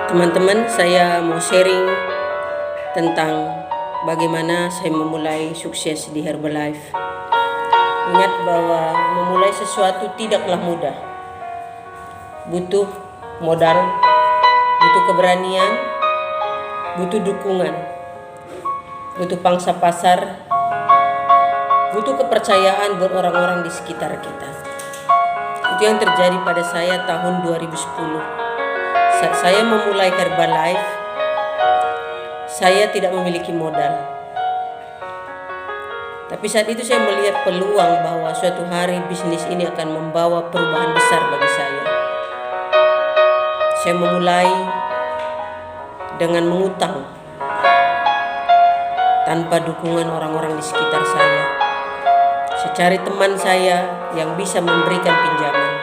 Teman-teman, saya mau sharing tentang bagaimana saya memulai sukses di Herbalife. Ingat bahwa memulai sesuatu tidaklah mudah. Butuh modal, butuh keberanian, butuh dukungan, butuh pangsa pasar, butuh kepercayaan buat orang-orang di sekitar kita. Itu yang terjadi pada saya tahun 2010. Saat saya memulai Herbalife, saya tidak memiliki modal. Tapi saat itu saya melihat peluang bahwa suatu hari bisnis ini akan membawa perubahan besar bagi saya. Saya memulai dengan mengutang tanpa dukungan orang-orang di sekitar saya. Saya cari teman saya yang bisa memberikan pinjaman.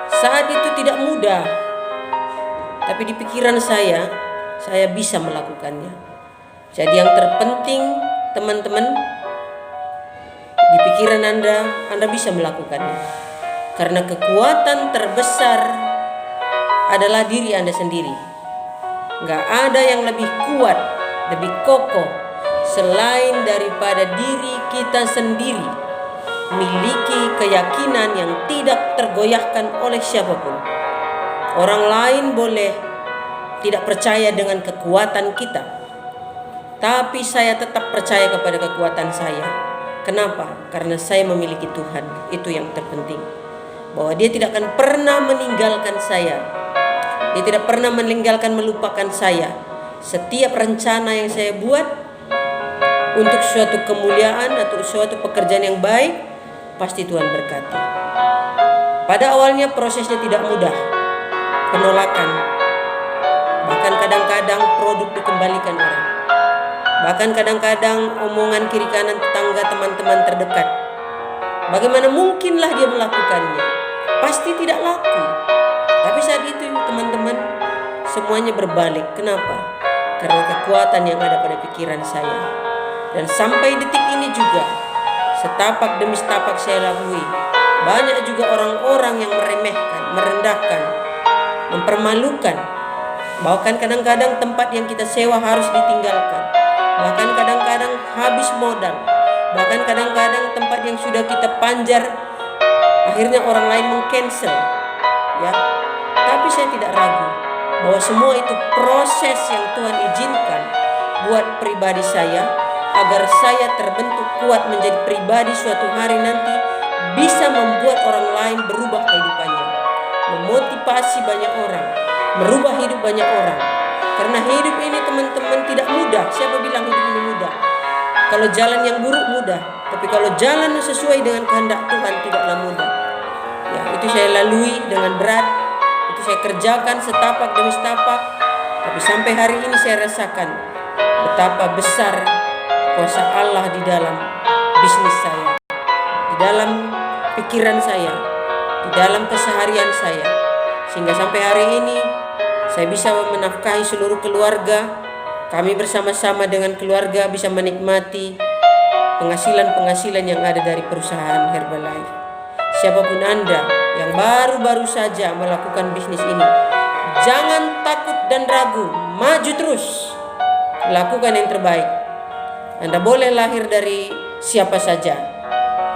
Saat itu tidak mudah. Tapi di pikiran saya bisa melakukannya. Jadi yang terpenting teman-teman, di pikiran Anda bisa melakukannya. Karena kekuatan terbesar adalah diri Anda sendiri. Gak ada yang lebih kuat, lebih kokoh selain daripada diri kita sendiri. Miliki keyakinan yang tidak tergoyahkan oleh siapapun. Orang lain boleh tidak percaya dengan kekuatan kita, tapi saya tetap percaya kepada kekuatan saya. Kenapa? Karena saya memiliki Tuhan. Itu yang terpenting. Bahwa Dia tidak akan pernah meninggalkan saya. Dia tidak pernah meninggalkan, melupakan saya. Setiap rencana yang saya buat untuk suatu kemuliaan atau suatu pekerjaan yang baik, pasti Tuhan berkati. Pada awalnya prosesnya tidak mudah. Penolakan, bahkan kadang-kadang produk dikembalikan orang, bahkan kadang-kadang omongan kiri kanan tetangga, teman-teman terdekat. Bagaimana mungkinlah dia melakukannya? Pasti tidak laku. Tapi saat itu teman-teman, semuanya berbalik. Kenapa? Karena kekuatan yang ada pada pikiran saya. Dan sampai detik ini juga, setapak demi setapak saya lalui, banyak juga orang-orang yang meremehkan, merendahkan, mempermalukan. Bahkan kadang-kadang tempat yang kita sewa harus ditinggalkan. Bahkan kadang-kadang habis modal. Bahkan kadang-kadang tempat yang sudah kita panjar, akhirnya orang lain meng-cancel. Ya. Tapi saya tidak ragu bahwa semua itu proses yang Tuhan izinkan buat pribadi saya, agar saya terbentuk kuat menjadi pribadi suatu hari nanti bisa membuat orang lain berubah kehidupannya, memotivasi banyak orang, merubah hidup banyak orang. Karena hidup ini teman-teman tidak mudah. Siapa bilang hidup ini mudah? Kalau jalan yang buruk mudah, tapi kalau jalan sesuai dengan kehendak Tuhan tidaklah mudah. Ya, itu saya lalui dengan berat. Itu saya kerjakan setapak demi setapak. Tapi sampai hari ini saya rasakan betapa besar kuasa Allah di dalam bisnis saya, di dalam pikiran saya, di dalam keseharian saya. Sehingga sampai hari ini saya bisa menafkahi seluruh keluarga. Kami bersama-sama dengan keluarga bisa menikmati penghasilan-penghasilan yang ada dari perusahaan Herbalife. Siapapun Anda yang baru-baru saja melakukan bisnis ini, jangan takut dan ragu, maju terus. Lakukan yang terbaik. Anda boleh lahir dari siapa saja,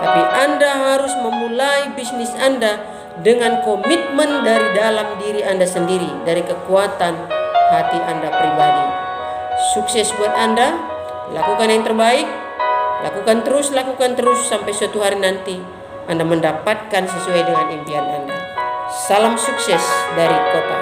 tapi Anda harus memulai bisnis Anda dengan komitmen dari dalam diri Anda sendiri, dari kekuatan hati Anda pribadi. Sukses buat Anda, lakukan yang terbaik, lakukan terus sampai suatu hari nanti Anda mendapatkan sesuai dengan impian Anda. Salam sukses dari kota